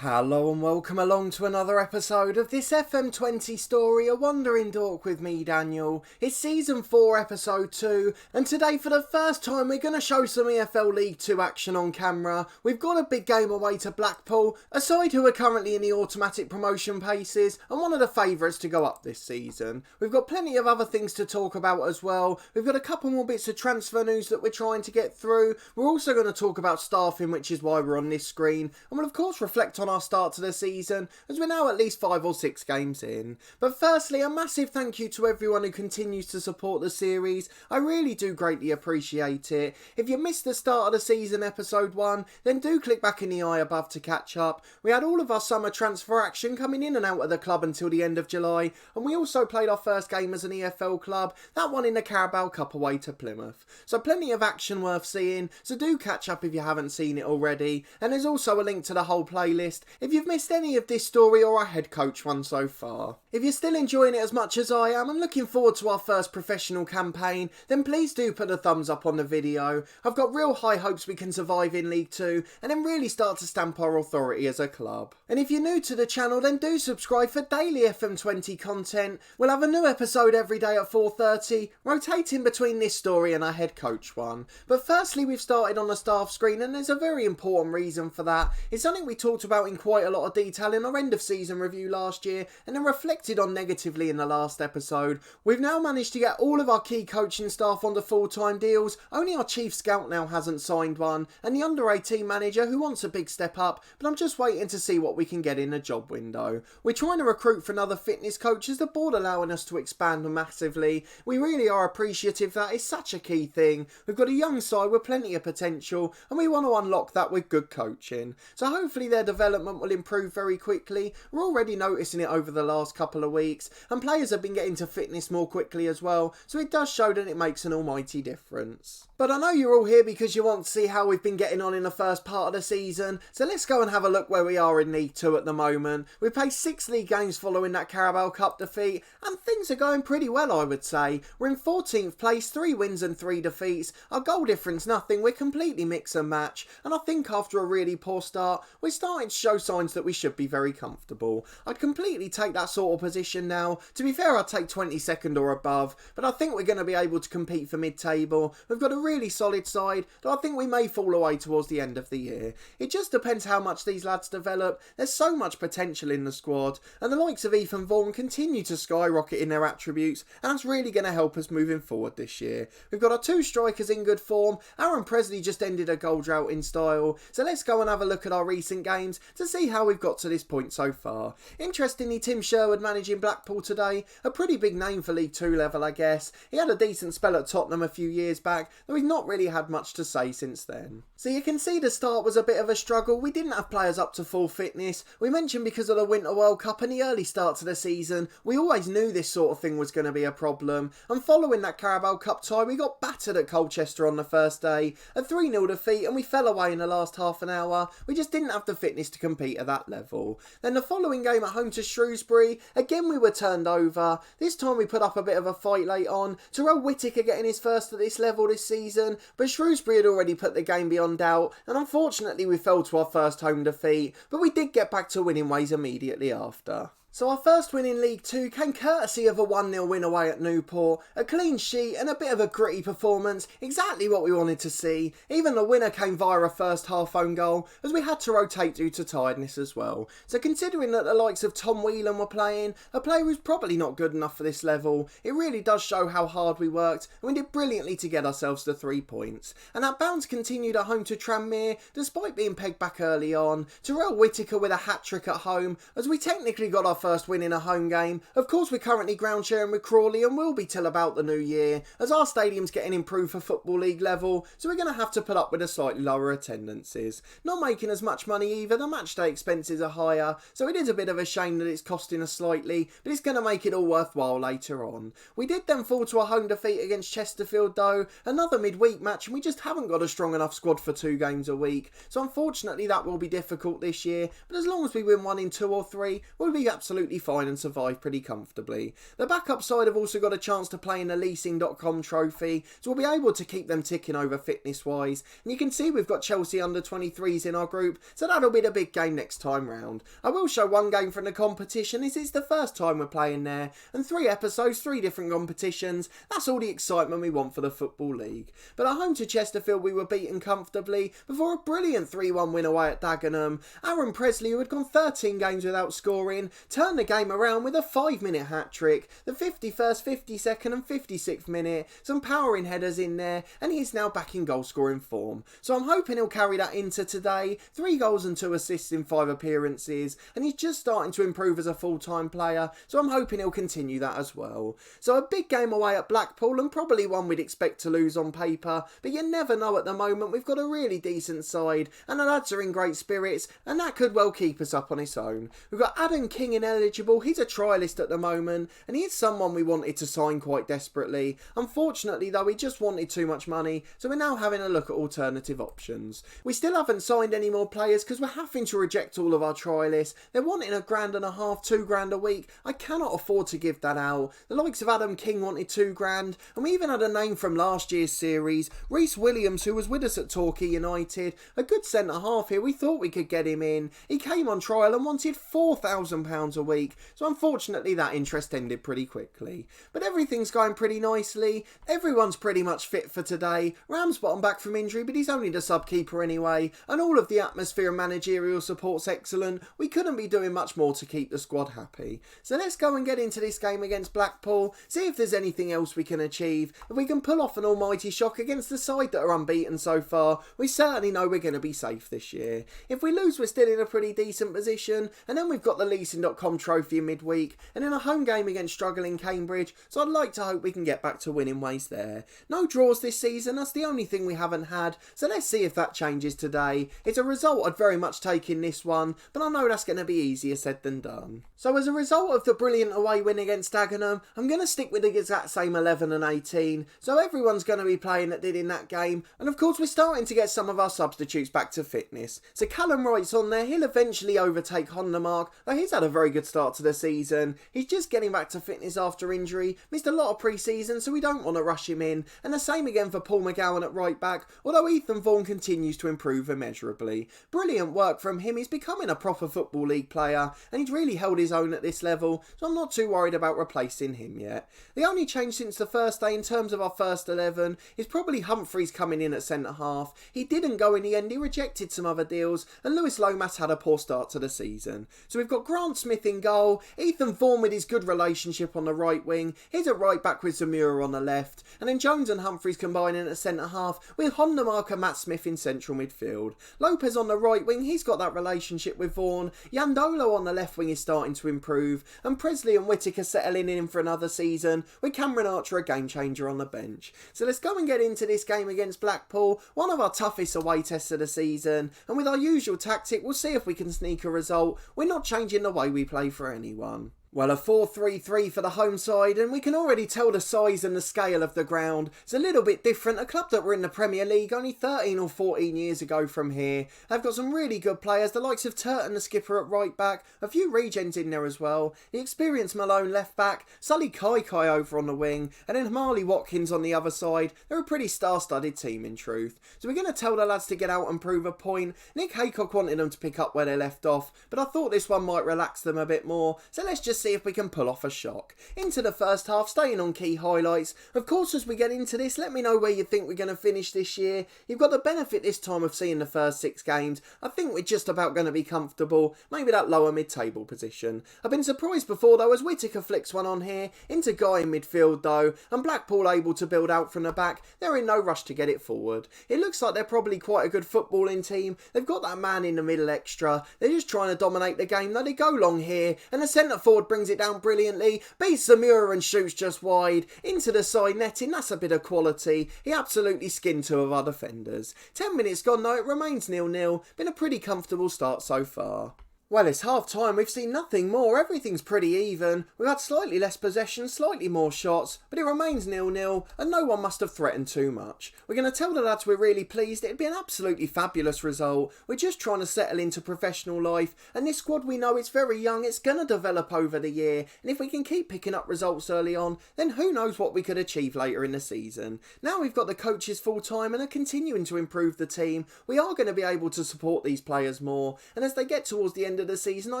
Hello and welcome along to another episode of this FM20 story, A Wandering Dork with me, Daniel. It's Season 4, Episode 2, and today for the first time we're going to show some EFL League Two action on camera. We've got a big game away to Blackpool, a side who are currently in the automatic promotion paces and one of the favourites to go up this season. We've got plenty of other things to talk about as well. We've got a couple more bits of transfer news that we're trying to get through. We're also going to talk about staffing, which is why we're on this screen, and we'll of course reflect on our start to the season as we're now at least 5 or 6 games in. But firstly, a massive thank you to everyone who continues to support the series. I really do greatly appreciate it. If you missed the start of the season episode 1, then do click back in the eye above to catch up. We had all of our summer transfer action coming in and out of the club until the end of July, and we also played our first game as an EFL club, that one in the Carabao Cup away to Plymouth. So plenty of action worth seeing, so do catch up if you haven't seen it already, and there's also a link to the whole playlist if you've missed any of this story or our head coach one so far. If you're still enjoying it as much as I am and looking forward to our first professional campaign, then please do put a thumbs up on the video. I've got real high hopes we can survive in League 2 and then really start to stamp our authority as a club. And if you're new to the channel, then do subscribe for daily FM20 content. We'll have a new episode every day at 4:30, rotating between this story and our head coach one. But firstly, we've started on the staff screen, and there's a very important reason for that. It's something we talked about in quite a lot of detail in our end of season review last year and then reflected on negatively in the last episode. We've now managed to get all of our key coaching staff onto full-time deals. Only our chief scout now hasn't signed one, and the under-18 manager who wants a big step up, but I'm just waiting to see what we can get in the job window. We're trying to recruit for another fitness coach, as the board allowing us to expand massively. We really are appreciative that is such a key thing. We've got a young side with plenty of potential and we want to unlock that with good coaching. So hopefully their development will improve very quickly. We're already noticing it over the last couple of weeks, and players have been getting to fitness more quickly as well, so it does show that it makes an almighty difference. But I know you're all here because you want to see how we've been getting on in the first part of the season, so let's go and have a look where we are in League 2 at the moment. We've played 6 league games following that Carabao Cup defeat, and things are going pretty well, I would say. We're in 14th place, 3 wins and 3 defeats. Our goal difference nothing, we're completely mix and match, and I think after a really poor start, we're starting to show signs that we should be very comfortable. I'd completely take that sort of position now. To be fair, I'd take 22nd or above, but I think we're going to be able to compete for mid-table. We've got a really solid side, though I think we may fall away towards the end of the year. It just depends how much these lads develop. There's so much potential in the squad, and the likes of Ethan Vaughan continue to skyrocket in their attributes, and that's really going to help us moving forward this year. We've got our 2 strikers in good form. Aaron Presley just ended a goal drought in style, so let's go and have a look at our recent games to see how we've got to this point so far. Interestingly, Tim Sherwood managing Blackpool today, a pretty big name for League 2 level, I guess. He had a decent spell at Tottenham a few years back, though he's not really had much to say since then. So you can see the start was a bit of a struggle. We didn't have players up to full fitness. We mentioned because of the Winter World Cup and the early start to the season, we always knew this sort of thing was going to be a problem. And following that Carabao Cup tie, we got battered at Colchester on the first day, a 3-0 defeat, and we fell away in the last half an hour. We just didn't have the fitness to compete at that level. Then the following game at home to Shrewsbury, again we were turned over. This time we put up a bit of a fight late on. Terrell Whittaker getting his first at this level this season, but Shrewsbury had already put the game beyond doubt, and unfortunately we fell to our first home defeat, but we did get back to winning ways immediately after. So our first win in League 2 came courtesy of a 1-0 win away at Newport. A clean sheet and a bit of a gritty performance, exactly what we wanted to see. Even the winner came via a first half own goal, as we had to rotate due to tiredness as well. So considering that the likes of Tom Whelan were playing, a player who's probably not good enough for this level, it really does show how hard we worked, and we did brilliantly to get ourselves to 3 points. And that bounce continued at home to Tranmere, despite being pegged back early on. Terrell Whittaker with a hat-trick at home, as we technically got our first win in a home game. Of course, we're currently ground sharing with Crawley and will be till about the new year, as our stadium's getting improved for Football League level, so we're going to have to put up with a slightly lower attendances. Not making as much money either, the matchday expenses are higher, so it is a bit of a shame that it's costing us slightly, but it's going to make it all worthwhile later on. We did then fall to a home defeat against Chesterfield though, another midweek match, and we just haven't got a strong enough squad for 2 games a week, so unfortunately that will be difficult this year, but as long as we win 1 in 2 or 3, we'll be absolutely absolutely fine and survive pretty comfortably. The backup side have also got a chance to play in the leasing.com trophy, so we'll be able to keep them ticking over fitness-wise. And you can see we've got Chelsea under-23s in our group, so that'll be the big game next time round. I will show one game from the competition, as it's the first time we're playing there, and 3 episodes, 3 different competitions. That's all the excitement we want for the Football League. But at home to Chesterfield we were beaten comfortably before a brilliant 3-1 win away at Dagenham. Aaron Presley, who had gone 13 games without scoring, turned the game around with a 5-minute hat-trick, the 51st, 52nd and 56th minute, some powering headers in there, and he's now back in goal-scoring form. So I'm hoping he'll carry that into today. 3 goals and 2 assists in 5 appearances, and he's just starting to improve as a full-time player, so I'm hoping he'll continue that as well. So a big game away at Blackpool, and probably one we'd expect to lose on paper, but you never know at the moment. We've got a really decent side, and the lads are in great spirits, and that could well keep us up on its own. We've got Adam King ineligible. He's a trialist at the moment, and he is someone we wanted to sign quite desperately. Unfortunately though, he just wanted too much money, so we're now having a look at alternative options. We still haven't signed any more players because we're having to reject all of our trialists. They're wanting £1.5 grand, £2 grand a week. I cannot afford to give that out. The likes of Adam King wanted £2 grand, and we even had a name from last year's series, Reece Williams, who was with us at Torquay United, a good centre half here. We thought we could get him in. He came on trial and wanted £4,000 a week, so unfortunately that interest ended pretty quickly. But everything's going pretty nicely. Everyone's pretty much fit for today. Ramsbottom back from injury, but he's only the sub-keeper anyway, and all of the atmosphere and managerial support's excellent. We couldn't be doing much more to keep the squad happy. So let's go and get into this game against Blackpool, see if there's anything else we can achieve. If we can pull off an almighty shock against the side that are unbeaten so far, we certainly know we're going to be safe this year. If we lose, we're still in a pretty decent position, and then we've got the leasing.com trophy in midweek, and in a home game against struggling Cambridge, so I'd like to hope we can get back to winning ways there. No draws this season, that's the only thing we haven't had, so let's see if that changes today. It's a result I'd very much take in this one, but I know that's going to be easier said than done. So as a result of the brilliant away win against Dagenham, I'm going to stick with the exact same 11 and 18, so everyone's going to be playing that did in that game, and of course we're starting to get some of our substitutes back to fitness. So Callum Wright's on there. He'll eventually overtake Hondermark, though he's had a very good start to the season. He's just getting back to fitness after injury, missed a lot of pre-season, so we don't want to rush him in, and the same again for Paul McGowan at right back, although Ethan Vaughan continues to improve immeasurably. Brilliant work from him. He's becoming a proper Football League player, and he's really held his own at this level, so I'm not too worried about replacing him yet. The only change since the first day in terms of our first 11 is probably Humphreys coming in at centre half. He didn't go in the end, he rejected some other deals, and Lewis Lomas had a poor start to the season. So we've got Grant Smith in goal, Ethan Vaughan with his good relationship on the right wing, he's at right back with Zamura on the left, and then Jones and Humphreys combining at centre half with Hondermark and Matt Smith in central midfield. Lopez on the right wing, he's got that relationship with Vaughan, Yandolo on the left wing is starting to improve, and Presley and Whittaker settling in for another season, with Cameron Archer a game changer on the bench. So let's go and get into this game against Blackpool, one of our toughest away tests of the season, and with our usual tactic we'll see if we can sneak a result. We're not changing the way we play for anyone. Well, a 4-3-3 for the home side, and we can already tell the size and the scale of the ground. It's a little bit different. A club that were in the Premier League only 13 or 14 years ago from here. They've got some really good players, the likes of Turton, the skipper at right back, a few regens in there as well, the experienced Malone left back, Sully Kai over on the wing, and then Marley Watkins on the other side. They're a pretty star-studded team in truth. So we're going to tell the lads to get out and prove a point. Nick Haycock wanted them to pick up where they left off, but I thought this one might relax them a bit more. So let's just see if we can pull off a shock. Into the first half, staying on key highlights. Of course, as we get into this, let me know where you think we're going to finish this year. You've got the benefit this time of seeing the first 6 games. I think we're just about going to be comfortable, maybe that lower mid-table position. I've been surprised before though as Whittaker flicks one on here, into Guy in midfield though, and Blackpool able to build out from the back. They're in no rush to get it forward. It looks like they're probably quite a good footballing team. They've got that man in the middle extra. They're just trying to dominate the game. Though they go long here, and the centre forward brings it down brilliantly, beats Zamura and shoots just wide into the side netting. That's a bit of quality. He absolutely skinned 2 of our defenders. 10 minutes gone though, it remains 0-0. Been a pretty comfortable start so far. Well, it's half time, we've seen nothing more, everything's pretty even. We've had slightly less possession, slightly more shots, but it remains 0-0 and no one must have threatened too much. We're going to tell the lads we're really pleased, it'd be an absolutely fabulous result. We're just trying to settle into professional life, and this squad, we know it's very young, it's going to develop over the year, and if we can keep picking up results early on, then who knows what we could achieve later in the season. Now we've got the coaches full time and are continuing to improve the team, we are going to be able to support these players more, and as they get towards the end of the season, I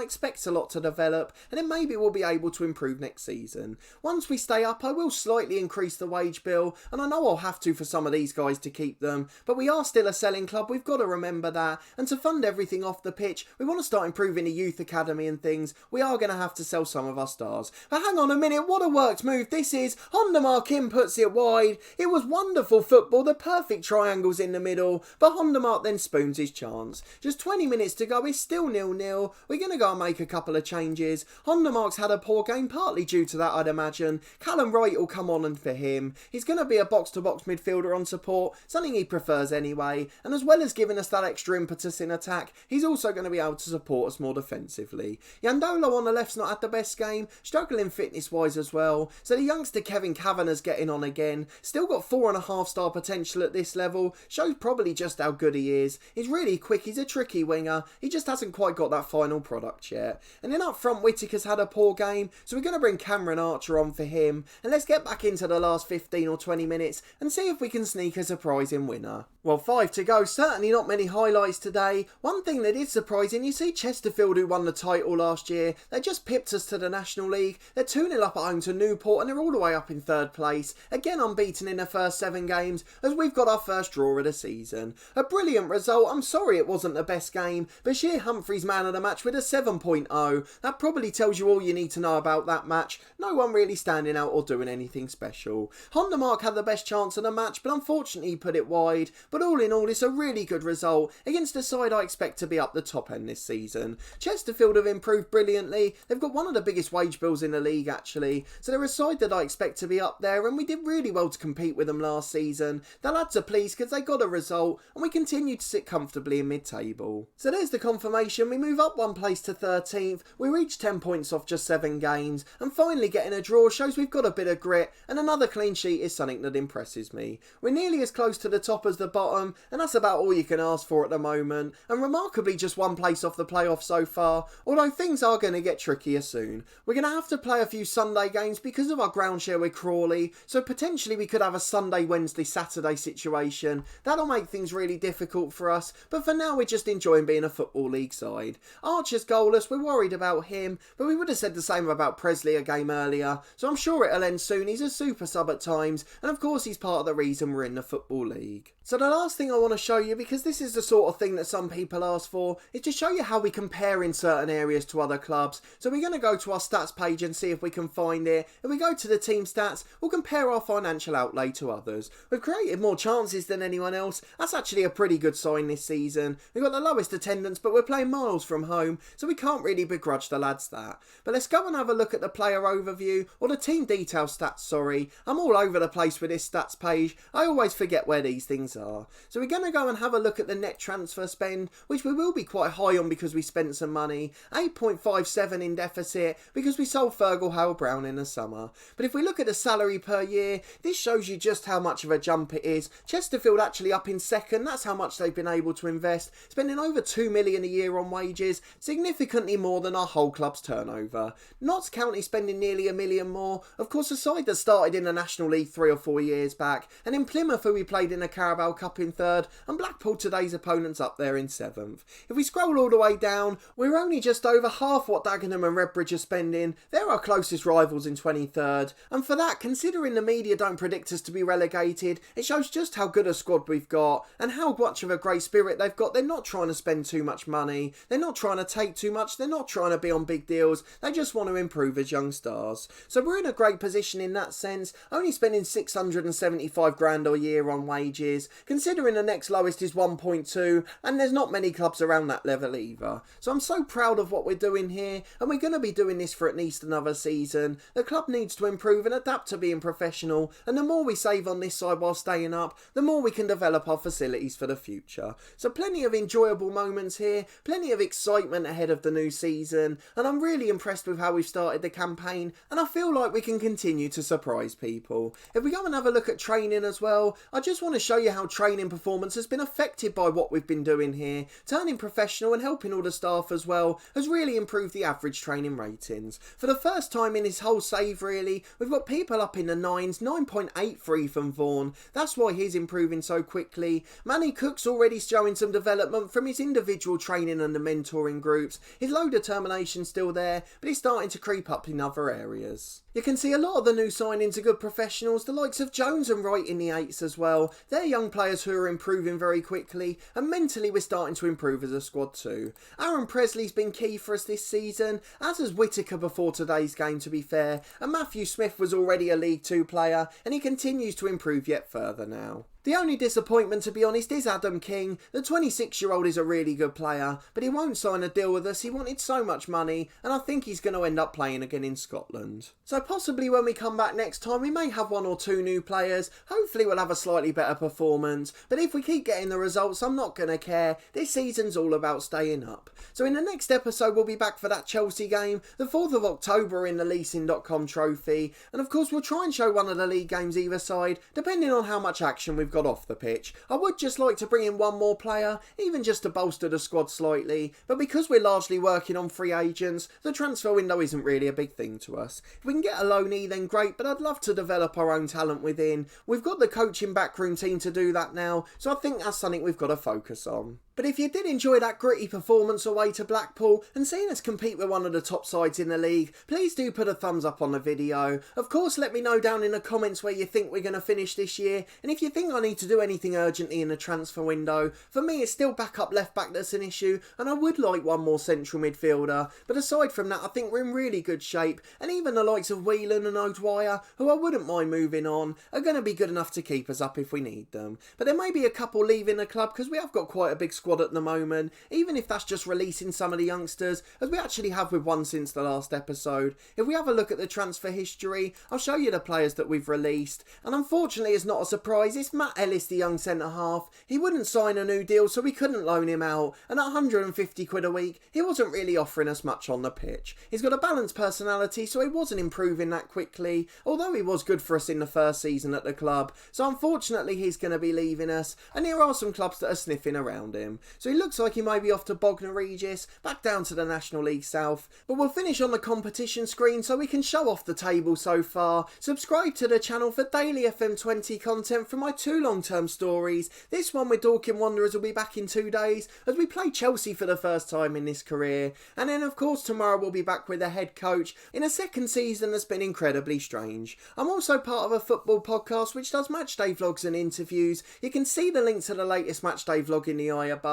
expect a lot to develop, and then maybe we'll be able to improve next season. Once we stay up, I will slightly increase the wage bill, and I know I'll have to for some of these guys to keep them, but we are still a selling club, we've got to remember that, and to fund everything off the pitch, we want to start improving the youth academy and things, we are going to have to sell some of our stars. But hang on a minute, what a worked move this is. Hondemark in puts it wide. It was wonderful football, the perfect triangles in the middle, but Hondemark then spoons his chance. Just 20 minutes to go, it's still 0-0. We're going to go and make a couple of changes. Hondemark's had a poor game, partly due to that, I'd imagine. Callum Wright will come on, and for him, he's going to be a box-to-box midfielder on support, something he prefers anyway, and as well as giving us that extra impetus in attack, he's also going to be able to support us more defensively. Yandolo on the left's not had the best game, struggling fitness-wise as well, so the youngster Kevin Kavanagh's getting on again, still got 4.5 star potential at this level, shows probably just how good he is. He's really quick, he's a tricky winger, he just hasn't quite got that final product yet. And then up front, Whittaker's had a poor game, so we're going to bring Cameron Archer on for him, and let's get back into the last 15 or 20 minutes and see if we can sneak a surprising winner. Well, 5 to go, certainly not many highlights today. One thing that is surprising, you see Chesterfield, who won the title last year, they just pipped us to the National League. They're 2-0 up at home to Newport and they're all the way up in 3rd place. Again unbeaten in the first 7 games as we've got our first draw of the season. A brilliant result, I'm sorry it wasn't the best game. Bashir Humphrey's man of the match with a 7.0. That probably tells you all you need to know about that match. No one really standing out or doing anything special. Hondemark had the best chance of the match, but unfortunately he put it wide. But all in all, it's a really good result against a side I expect to be up the top end this season. Chesterfield have improved brilliantly. They've got one of the biggest wage bills in the league actually, so they're a side that I expect to be up there, and we did really well to compete with them last season. The lads are pleased because they got a result and we continue to sit comfortably in mid-table. So there's the confirmation, we move up 1 place to 13th, we reach 10 points off just 7 games, and finally getting a draw shows we've got a bit of grit, and another clean sheet is something that impresses me. We're nearly as close to the top as the bottom, and that's about all you can ask for at the moment, and remarkably just 1 place off the playoffs so far, although things are going to get trickier soon. We're going to have to play a few Sunday games because of our ground share with Crawley, so potentially we could have a Sunday, Wednesday, Saturday situation. That'll make things really difficult for us, but for now we're just enjoying being a Football League side. Archer's goalless, we're worried about him, but we would have said the same about Presley a game earlier, so I'm sure it'll end soon. He's a super sub at times, and of course he's part of the reason we're in the Football League. So the last thing I want to show you, because this is the sort of thing that some people ask for, is to show you how we compare in certain areas to other clubs. So we're going to go to our stats page and see if we can find it. If we go to the team stats, we'll compare our financial outlay to others. We've created more chances than anyone else. That's actually a pretty good sign this season. We've got the lowest attendance, but we're playing miles from home, so we can't really begrudge the lads that. But let's go and have a look at the player overview, or the team detail stats, sorry. I'm all over the place with this stats page. I always forget where these things are. So we're going to go and have a look at the net transfer spend, which we will be quite high on because we spent some money. 8.57 in deficit because we sold Fergal Hale-Brown in the summer. But if we look at the salary per year, this shows you just how much of a jump it is. Chesterfield actually up in 2nd, that's how much they've been able to invest, spending over 2 million a year on wages, significantly more than our whole club's turnover. Notts County spending nearly 1 million more, of course a side that started in the National League 3 or 4 years back, and in Plymouth who we played in the Carabao Cup in 3rd, and Blackpool, today's opponents, up there in 7th. If we scroll all the way down, we're only just over half what Dagenham and Redbridge are spending. They're our closest rivals in 23rd, and for that, considering the media don't predict us to be relegated, it shows just how good a squad we've got and how much of a great spirit they've got. They're not trying to spend too much money, they're not trying to take too much, they're not trying to be on big deals, they just want to improve as young stars. So we're in a great position in that sense, only spending 675 grand a year on wages, considering the next lowest is 1.2, and there's not many clubs around that level either. So I'm so proud of what we're doing here, and we're going to be doing this for at least another season. The club needs to improve and adapt to being professional, and the more we save on this side while staying up, the more we can develop our facilities for the future. So plenty of enjoyable moments here, plenty of exciting excitement ahead of the new season, and I'm really impressed with how we've started the campaign, and I feel like we can continue to surprise people. If we go and have a look at training as well, I just want to show you how training performance has been affected by what we've been doing here. Turning professional and helping all the staff as well has really improved the average training ratings. For the first time in his whole save really, we've got people up in the 9s, 9.8 for Ethan Vaughan. That's why he's improving so quickly. Manny Cook's already showing some development from his individual training and the mentoring groups. His low determination's still there, but he's starting to creep up in other areas. You can see a lot of the new signings are good professionals, the likes of Jones and Wright in the 8s as well. They're young players who are improving very quickly, and mentally we're starting to improve as a squad too. Aaron Presley's been key for us this season, as has Whittaker before today's game to be fair, and Matthew Smith was already a League Two player, and he continues to improve yet further now. The only disappointment, to be honest, is Adam King. The 26-year-old is a really good player, but he won't sign a deal with us. He wanted so much money, and I think he's going to end up playing again in Scotland. So possibly when we come back next time, we may have 1 or 2 new players. Hopefully we'll have a slightly better performance, but if we keep getting the results, I'm not going to care. This season's all about staying up. So in the next episode, we'll be back for that Chelsea game, the 4th of October in the Leasing.com trophy, and of course we'll try and show one of the league games either side, depending on how much action we've got off the pitch. I would just like to bring in 1 more player, even just to bolster the squad slightly, but because we're largely working on free agents, the transfer window isn't really a big thing to us. If we can get a loanee then great, but I'd love to develop our own talent within. We've got the coaching backroom team to do that now, so I think that's something we've got to focus on. But if you did enjoy that gritty performance away to Blackpool and seeing us compete with one of the top sides in the league, please do put a thumbs up on the video. Of course, let me know down in the comments where you think we're going to finish this year, and if you think I need to do anything urgently in the transfer window. For me, it's still backup left back that's an issue, and I would like 1 more central midfielder, but aside from that, I think we're in really good shape, and even the likes of Whelan and O'Dwyer, who I wouldn't mind moving on, are going to be good enough to keep us up if we need them. But there may be a couple leaving the club because we have got quite a big squad at the moment, even if that's just releasing some of the youngsters, as we actually have with 1 since the last episode. If we have a look at the transfer history, I'll show you the players that we've released, and unfortunately it's not a surprise, it's Matt Ellis, the young centre-half. He wouldn't sign a new deal, so we couldn't loan him out, and at 150 quid a week, he wasn't really offering us much on the pitch. He's got a balanced personality, so he wasn't improving that quickly, although he was good for us in the first season at the club, so unfortunately he's going to be leaving us, and there are some clubs that are sniffing around him. So he looks like he may be off to Bognor Regis, back down to the National League South, but we'll finish on the competition screen so we can show off the table so far. Subscribe to the channel for daily FM20 content from my 2 long-term stories. This one with Dorking Wanderers will be back in 2 days as we play Chelsea for the first time in this career, and then of course tomorrow we'll be back with the head coach in a second season that's been incredibly strange. I'm also part of a football podcast which does matchday vlogs and interviews. You can see the link to the latest matchday vlog in the eye above.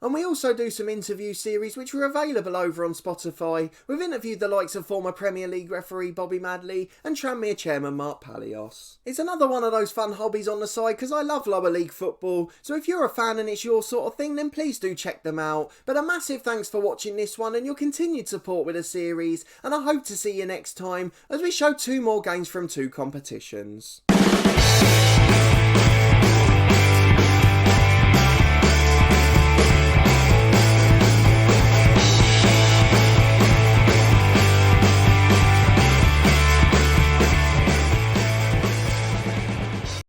And we also do some interview series which are available over on Spotify. We've interviewed the likes of former Premier League referee Bobby Madley and Tranmere chairman Mark Palios. It's another one of those fun hobbies on the side because I love lower league football, so if you're a fan and it's your sort of thing then please do check them out. But a massive thanks for watching this one and your continued support with the series, and I hope to see you next time as we show 2 more games from 2 competitions.